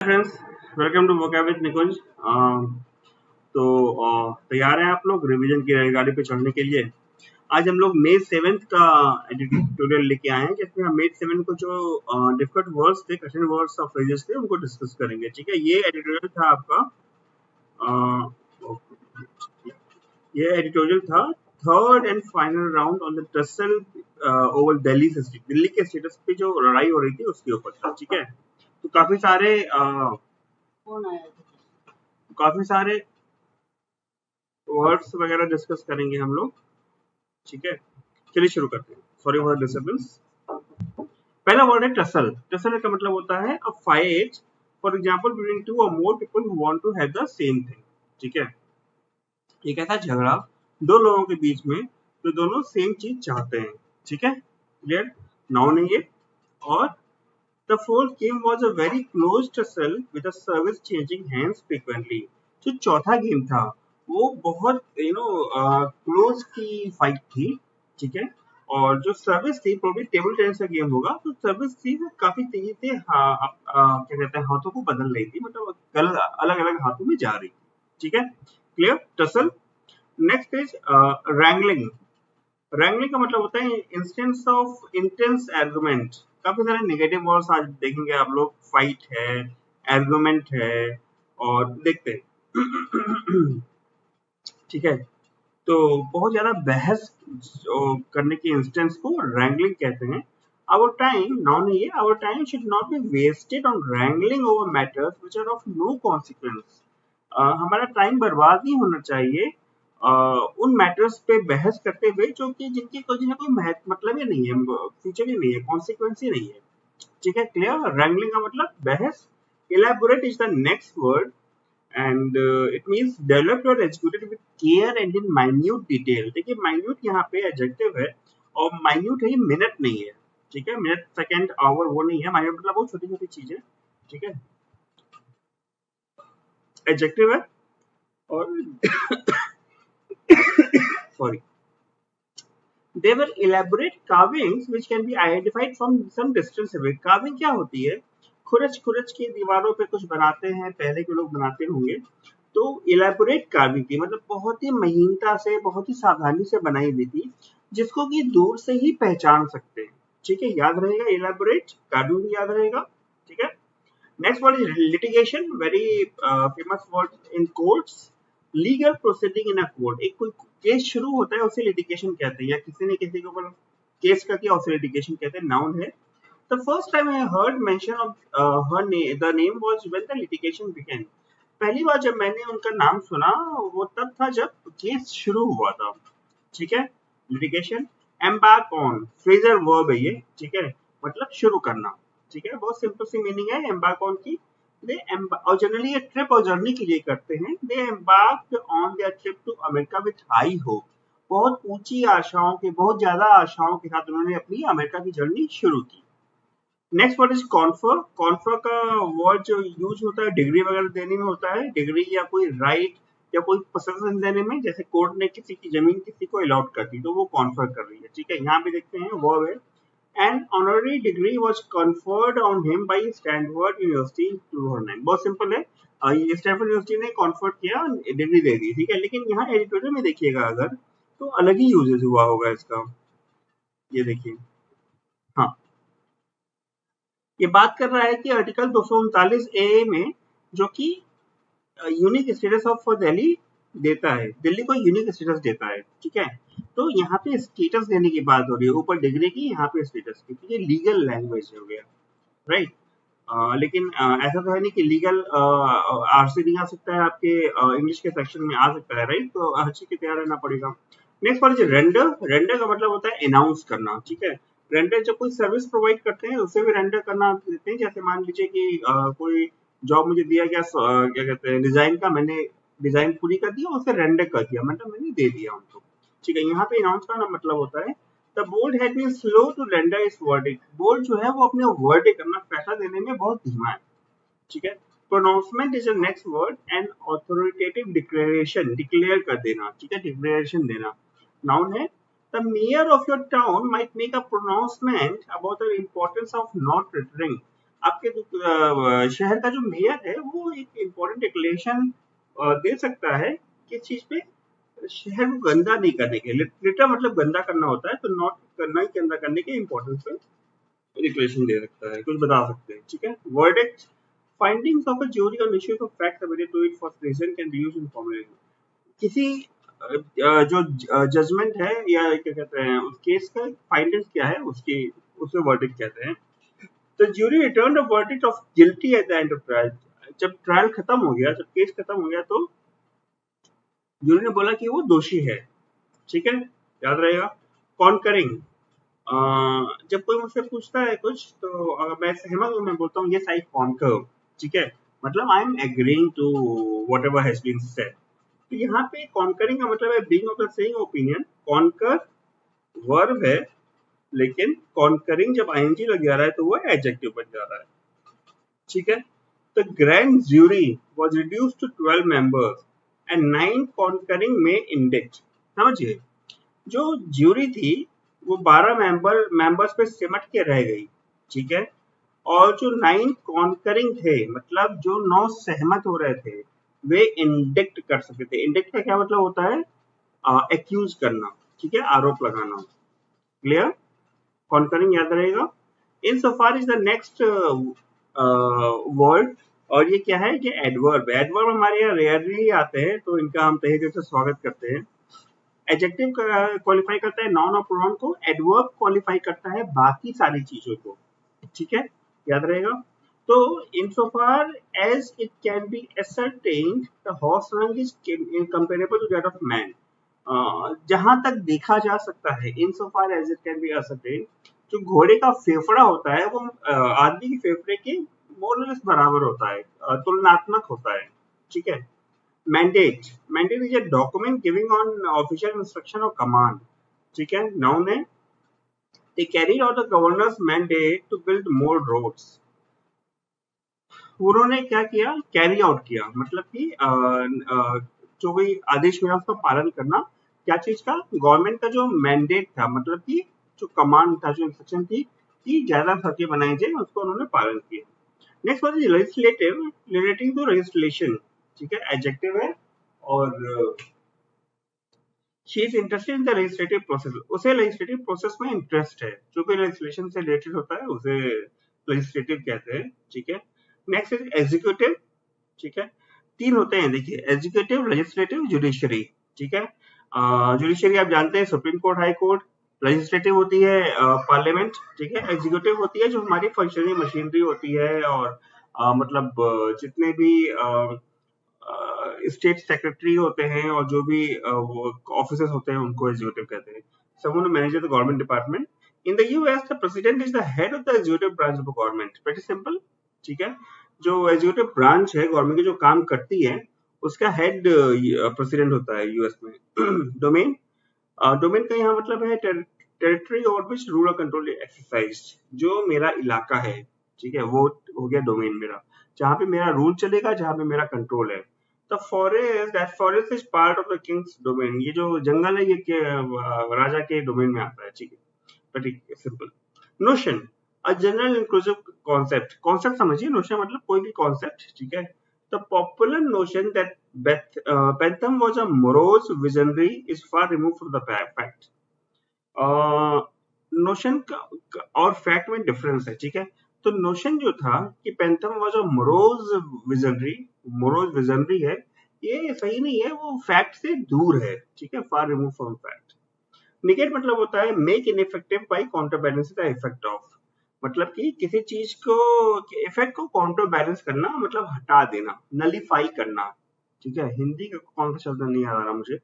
Friends, welcome to vocab with Nikunj. तो तैयार हैं आप लोग रिवीजन की रेलगाड़ी पे चढ़ने के लिए। आज हम लोग मे 7 का एडिटोरियल लेके आए हैं, जिसमें हम मे 7 को जो डिफिकल्ट वर्ड्स थे, कठिन वर्ड्स और फ्रेजेस थे, उनको डिस्कस करेंगे। ठीक है, ये एडिटोरियल था आपका अ, ये एडिटोरियल था third and final round on the tussle over Delhi Delhi के स्टेटस पे जो लड़ाई हो रही थी उसके ऊपर था। ठीक है, तो काफी सारे वर्ड्स वगैरह डिस्कस करेंगे हम लोग। ठीक है, चलिए शुरू करते हैं। Sorry for disturbance. पहला वर्ड है टसल। टसल का मतलब होता है a fight, for example between two और more people who want to have the same thing. ठीक है, एक ऐसा झगड़ा दो लोगों के बीच में जो दोनों सेम चीज चाहते हैं। ठीक है, क्लियर। नाउन है ये। और the fourth game was a very close tussle with a service changing hands frequently. जो चौथा गेम था वो बहुत क्लोज की फाइट थी। ठीक है, और जो सर्विस थी प्रोबब्ली टेबल टेनिस का गेम होगा, तो सर्विस थी वो काफी तेजी से क्या कहते हैं हाथों को बदल रही थी, मतलब अलग अलग हाथों में जा रही थी। ठीक है, clear. Tussle. Next is wrangling. Wrangling का मतलब होता है इंस्टेंस ऑफ इंटेंस आर्गुमेंट। काफी सारे नेगेटिव वर्ड्स आज देखेंगे आप लोग। फाइट है, आर्गुमेंट है, और देखते हैं। ठीक है, तो बहुत ज्यादा बहस करने के इंस्टेंस को रैंगलिंग कहते हैं। आवर टाइम, नाउन है ये, our time should not be wasted on wrangling over matters which are of no consequence. हमारा टाइम बर्बाद नहीं होना चाहिए उन मैटर्स पे बहस करते हुए जो कि जिनकी कोई मतलब ही नहीं है, फ्यूचर ही नहीं है, कॉन्सिक्वेंस ही नहीं है। ठीक है, क्लियर। रैंगलिंग का मतलब बहस। Elaborate is the next word and it means developed or executed with care and in minute detail। देखिए minute यहाँ पे एडजेक्टिव है, और minute है, ये मिनट नहीं है। ठीक है, मिनट सेकंड आवर वो नहीं है, minute मतलब बहुत छोटी छोटी चीज है। ठीक है, एडजेक्टिव है। और sorry, they were elaborate carvings which can be identified from some distance away। carving क्या होती है? खुरच खुरच के दीवारों पे कुछ बनाते हैं, पहले के लोग बनाते होंगे। तो इलेबोरेट कार्विंग थी, मतलब बहुत ही महीनता से, बहुत ही सावधानी से बनाई हुई थी, जिसको कि दूर से ही पहचान सकते हैं। ठीक है, याद रहेगा, इलेबोरेट कार्विंग भी याद रहेगा। ठीक है, next word is litigation, very famous word in courts. Legal proceeding in a court. एक कोई केस शुरू होता है उसे लिटिगेशन कहते हैं, या किसी ने किसी के ऊपर केस का किया उसे लिटिगेशन कहते हैं। नाउन है। The first time I heard mention of the name was when the litigation began। पहली बार जब मैंने उनका नाम सुना वो तब था जब केस शुरू हुआ था। ठीक है, litigation. Embark on, Fraser verb है ये। ठीक है, मतलब शुरू करना। ठीक है, बहुत सिंपल सी मीनिंग है एम्बार्क ऑन की। और जनरली ये ट्रिप और जर्नी के लिए करते हैं। They embarked on their trip to America with high hope. बहुत ऊंची आशाओं के, बहुत ज्यादा आशाओं के साथ उन्होंने अपनी अमेरिका की जर्नी शुरू की। Next word is confer. Confer का वर्ड जो यूज होता है डिग्री वगैरह देने में होता है, डिग्री या कोई राइट या कोई पोसेशन देने में, जैसे कोर्ट ने किसी की जमीन किसी को अलॉट कर दी तो वो कॉन्फर कर रही है। ठीक है, यहाँ पे देखते हैं वर्ब है। An honorary degree was conferred on him by Stanford University 2009। बहुत सिंपल है, ये स्टैनफोर्ड यूनिवर्सिटी ने कॉन्फर्ड किया, डिग्री दे दी। ठीक है, लेकिन यहाँ एडिटोरियल में देखिएगा अगर, तो अलग ही यूजेस हुआ होगा इसका। ये देखिए, हाँ, ये बात कर रहा है कि आर्टिकल 239 ए में, जो कि यूनिक स्टेटस ऑफ दिल्ली देता है, दिल्ली को यूनिक स्टेटस देता है। ठीक है, तो यहाँ पे स्टेटस देने की बात हो रही है, ऊपर डिग्री की, यहाँ पे स्टेटस की। तो ये लीगल लैंग्वेज हो गया, राइट। लेकिन ऐसा तो है नहीं कि लीगल आरसी नहीं आ सकता है, आपके इंग्लिश के सेक्शन में आ सकता है, राइट। तो हर चीज के तैयार रहना पड़ेगा। Next word is render. Render का मतलब होता है अनाउंस करना। ठीक है, रेंडर जब कोई सर्विस प्रोवाइड करते हैं उसे भी रेंडर करना देते हैं। जैसे मान लीजिए कि कोई जॉब मुझे दिया गया, क्या कहते हैं, डिजाइन का, मैंने डिजाइन पूरी कर दी और उसे रेंडर कर दिया, मतलब मैंने दे दिया उनको। ठीक है, यहाँ पे अनाउंस का मतलब होता है the board had been slow to render its verdict. Board जो है वो अपने वर्डिक्ट करना, फैसला देने में बहुत धीमा है। ठीक है, pronouncement is the next word. And authoritative declaration, declare कर देना। ठीक है, डिक्लेरेशन देना। नाउन है। The mayor of your town might make a pronouncement about the importance of not returning. आपके शहर का जो मेयर है वो एक इम्पोर्टेंट डिक्लेरेशन दे सकता है किस चीज पे, शहर को गंदा नहीं करने के। लिटर मतलब गंदा करना होता है, तो नॉट करना ही गंदा करने के इम्पोर्टेंस पे डिक्लेरेशन दे सकता है, कुछ बता सकते हैं। ठीक है, verdict findings of a jury on issues of fact submitted to it for reason can be used in formulating. किसी जो जजमेंट है या क्या कहते हैं उस केस का फाइंडिंग्स क्या है उसकी, उसे वर्डिक्ट कहते हैं। तो jury return a verdict of guilty at the end of trial. जब ट्रायल खत्म हो गया, जब केस खत्म हो गया, तो ज्यूरी ने बोला कि वो दोषी है। ठीक है, याद रहेगा। कॉन्करिंग, जब कोई मुझसे पूछता है कुछ, तो अगर मैं सहमत हूँ, मैं बोलता हूँ यस आई कॉन्कर। ठीक है, मतलब I am agreeing to whatever has been said. तो यहाँ पे कॉन्करिंग का मतलब है being of the same opinion. Concur verb है, लेकिन कॉन्करिंग जब आईएनजी लग जा रहा है तो वो एडजेक्टिव बन जा रहा है। ठीक है, the grand jury was reduced to 12 members and 9 concurring में इंडेक्ट। समझिए, जो ज्यूरी थी वो 12 मेंबर्स पे सिमट के रह गई। ठीक है, और जो 9 कॉन्करिंग थे, मतलब जो 9 सहमत हो रहे थे, वे इंडिक्ट कर सकते थे। इंडिक्ट का क्या मतलब होता है? एक्यूज करना। ठीक है, आरोप लगाना। क्लियर? कॉन्करिंग याद रहेगा। Insofar is the next word, और ये क्या है? ये एडवर्ब। एडवर्ब हमारे यहाँ रेयरली आते हैं, तो इनका हम तहे दिल से स्वागत करते हैं। एडजेक्टिव क्वालिफाई करता है नाउन और प्रोनाउन को, एडवर्ब क्वालिफाई करता है बाकी सारी चीजों को। ठीक है, याद रहेगा। तो insofar as it can be ascertained the horse rung is comparable to that of man, जहां तक देखा जा सकता है, insofar as it can be ascertained, जो घोड़े का फेफड़ा होता है वो आदमी के फेफड़े के more or less बराबर होता है, तुलनात्मक होता है। ठीक है। Mandate, mandate is a document giving on official instruction or command। ठीक है, नाउन है। they carried out the governor's mandate to build more roads। उन्होंने क्या किया? कैरी आउट किया, मतलब कि जो भी आदेश मिला उसका पालन करना। क्या चीज का? गवर्नमेंट का जो मैंडेट था, मतलब कि जो कमांड था, जो इंस्ट्रक्शन थी कि ज्यादा सड़कें बनाई जाए, उसको उन्होंने पालन किया। नेक्स्ट बात है लेजिस्लेटिव, रिलेटिंग टू लेजिस्लेशन। ठीक है, एडजेक्टिव है, और she is interested in the legislative process. उसे लेजिस्लेटिव प्रोसेस में इंटरेस्ट है, जो भी लेजिस्लेशन से रिलेटेड होता है उसे लेजिस्लेटिव कहते हैं। ठीक है, नेक्स्ट इज एग्जीक्यूटिव। ठीक है, 3 होते हैं, देखिए, एग्जीक्यूटिव, लेजिस्लेटिव, जुडिशरी। ठीक है, जुडिशरी आप जानते हैं supreme court, high court. Legislative होती है पार्लियामेंट। ठीक है, एग्जीक्यूटिव होती है जो हमारी फंक्शनरी मशीनरी होती है, और मतलब जितने भी स्टेट सेक्रेटरी होते हैं और जो भी ऑफिसर्स होते हैं उनको एग्जीक्यूटिव कहते हैं। Someone who manages the government department. In the US, the president is the head of the executive branch of the government. Pretty simple. ठीक है, जो एग्जीक्यूटिव ब्रांच है गवर्नमेंट की, जो काम करती है, उसका हेड प्रेसिडेंट होता है यूएस में। डोमेन, डोमेन का यहाँ मतलब है टेरिटरी ओवर विच रूल और कंट्रोल एक्सरसाइज। जो मेरा इलाका है, ठीक है, वो हो गया डोमेन मेरा, जहाँ पे मेरा रूल चलेगा, जहाँ पे मेरा कंट्रोल है। The forest, that forest is part of the Kings domain. ये जो जंगल है, ये राजा के डोमेन में आता है। ठीक है, but simple. Notion, a general inclusive concept. Concept समझिए, नोशन मतलब कोई भी कॉन्सेप्ट। ठीक है, the popular notion that Bentham was a morose visionary is far removed from the fact। Notion और फैक्ट में डिफरेंस है। ठीक है, तो नोशन जो था कि Bentham was a morose visionary, morose visionary है, ये सही नहीं है, वो फैक्ट से दूर है। ठीक है, far remove from fact. Negate मतलब होता है make ineffective by counterbalance the effect of, मतलब कि किसी चीज को इफेक्ट को काउंटर बैलेंस करना, मतलब हटा देना, नलीफाई करना। ठीक है, हिंदी का कौन सा शब्द नहीं आ रहा मुझे।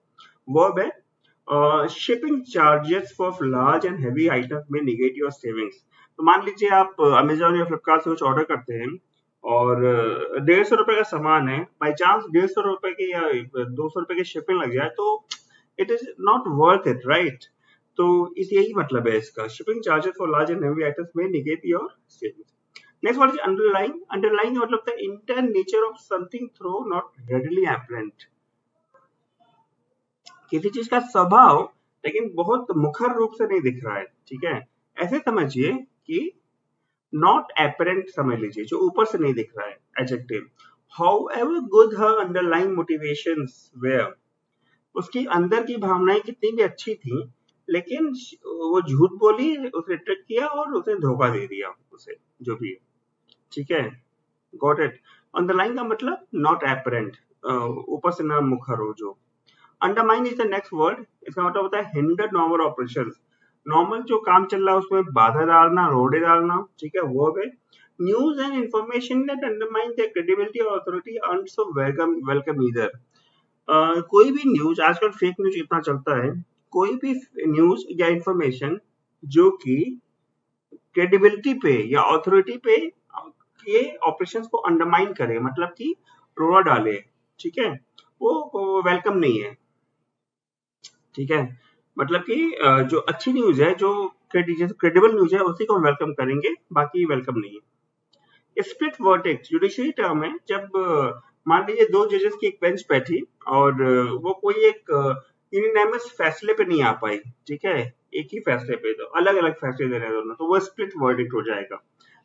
वर्ब है shipping charges for large and heavy items में निगेट योर सेविंग्स। तो मान लीजिए आप अमेजोन या फ्लिपकार्ट से कुछ ऑर्डर करते हैं, और 150 रुपए का सामान है, बाई चांस 150 रुपए की या 200 रुपए की शिपिंग लग जाए, तो it is not worth it, right? तो इस यही मतलब है इसका, shipping charges for large and heavy items में negate your savings. Next what is underlying. Underlying मतलब the internal nature of something though not readily apparent. किसी चीज का स्वभाव लेकिन बहुत मुखर रूप से नहीं दिख रहा है। ठीक है, ऐसे समझिए कि नॉट एपरेंट समझ लीजिए, जो ऊपर से नहीं दिख रहा है, adjective. However good her underlying motivations were, उसकी अंदर की भावनाएं कितनी भी अच्छी थी, लेकिन वो झूठ बोली, उसे ट्रिक किया और उसे धोखा दे दिया उसे, जो भी है, ठीक है। Got it. अंडरलाइन का मतलब नॉट एपरेंट, ऊपर से ना मुखर हो जो। Undermine is the next word, इसका मतलब होता है हिंडर नॉर्मल ऑपरेशन। नॉर्मल जो काम चल रहा है उसमें बाधा डालना, रोड़े डालना, ठीक है, वो है। News and information that undermine the credibility और authority earn so welcome either. कोई भी न्यूज, आजकल फेक न्यूज इतना चलता है, कोई भी न्यूज या इंफॉर्मेशन जो कि क्रेडिबिलिटी पे या अथॉरिटी पे के ऑपरेशंस को अंडरमाइन करे, मतलब कि रोड़ा डाले, ठीक है, वो वेलकम नहीं है, ठीक है। मतलब कि जो अच्छी न्यूज है, जो क्रेडिबल न्यूज है, उसी को वेलकम करेंगे, बाकी वेलकम नहीं है। स्प्लिट वर्डिक्ट जुडिशरी टर्म है, जब मान लीजिए दो जजेस की एक बेंच बैठी और वो कोई एक यूनिनामस फैसले पे नहीं आ पाई, ठीक है, एक ही फैसले पे, तो अलग अलग फैसले दे रहे हैं दोनों, तो वो स्प्लिट वर्डिक्ट हो जाएगा।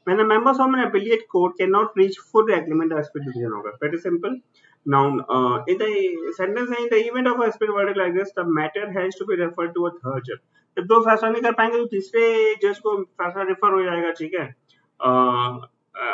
When the members of an appellate court cannot reach full agreement, a split decision होगा। Very simple. Now, in the sentence in the event of a split verdict like this, the matter has to be referred to a third judge. जब दो फैसला नहीं कर पाएंगे तो तीसरे जज को फैसला रेफर हो जाएगा, ठीक है।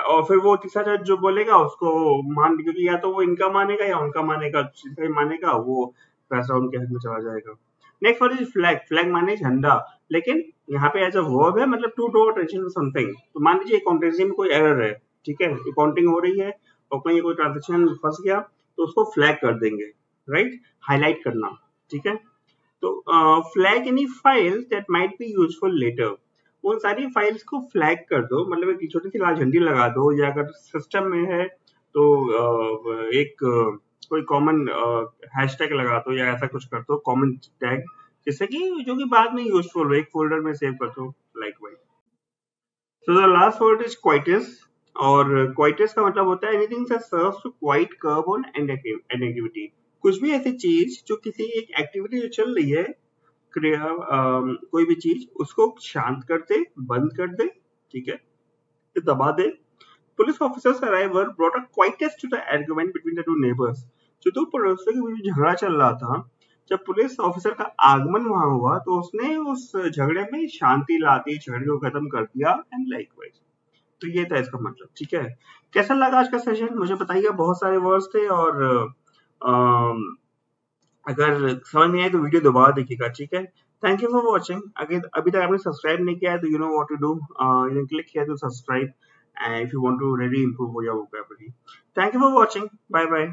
और फिर वो तीसरा जज जो बोलेगा उसको मान, क्योंकि या तो वो इनका मानेगा या उनका मानेगा, जिसका भी मानेगा वो फैसला उनके हक में चला जाएगा। Next word is flag. Flag माने झंडा, लेकिन यहाँ पे एज अ वर्ब है, मतलब to draw attention to something. तो मान लीजिए अकाउंटेंसी में कोई एरर है, ठीक है, अकाउंटिंग हो रही है और कहीं कोई ट्रांजेक्शन फंस गया, तो उसको फ्लैग कर देंगे, राइट, हाईलाइट करना, ठीक है। तो flag any files that might be useful later, उन सारी फाइल्स को फ्लैग कर दो, मतलब एक छोटी सी लाल झंडी लगा दो, या अगर सिस्टम में है तो एक कोई कॉमन हैशटैग लगा दो, या ऐसा कुछ कर दो, कॉमन टैग, जिससे कि जो कि बाद में यूजफुल हो, एक फोल्डर में सेव कर दो, likewise. So the last word is quietus, और क्वाइटस का मतलब होता है anything that serves to quiet curb on an activity, कुछ भी ऐसी चीज जो किसी एक एक्टिविटी जो चल रही है, कोई भी चीज उसको शांत कर दे, बंद कर दे, ठीक है, दबा दे। Police officers arrival brought a quietness to the argument between the two neighbors. जो दो पड़ोसियों के बीच झगड़ा चल रहा था, जब पुलिस ऑफिसर का आगमन वहां हुआ तो उसने उस झगड़े में शांति ला दी, झगड़े को खत्म कर दिया, एंड लाइकवाइज। तो ये था इसका मतलब, ठीक है। कैसा लगा आज का सेशन मुझे बताइए, बहुत सारे वर्ड्स थे, और अगर समझ नहीं आए तो वीडियो दोबारा देखिएगा, ठीक है। Thank you for watching. अगर अभी तक आपने सब्सक्राइब नहीं किया है तो you know what to do, you click here to subscribe if you want to really improve your vocabulary. Thank you for watching. Bye bye.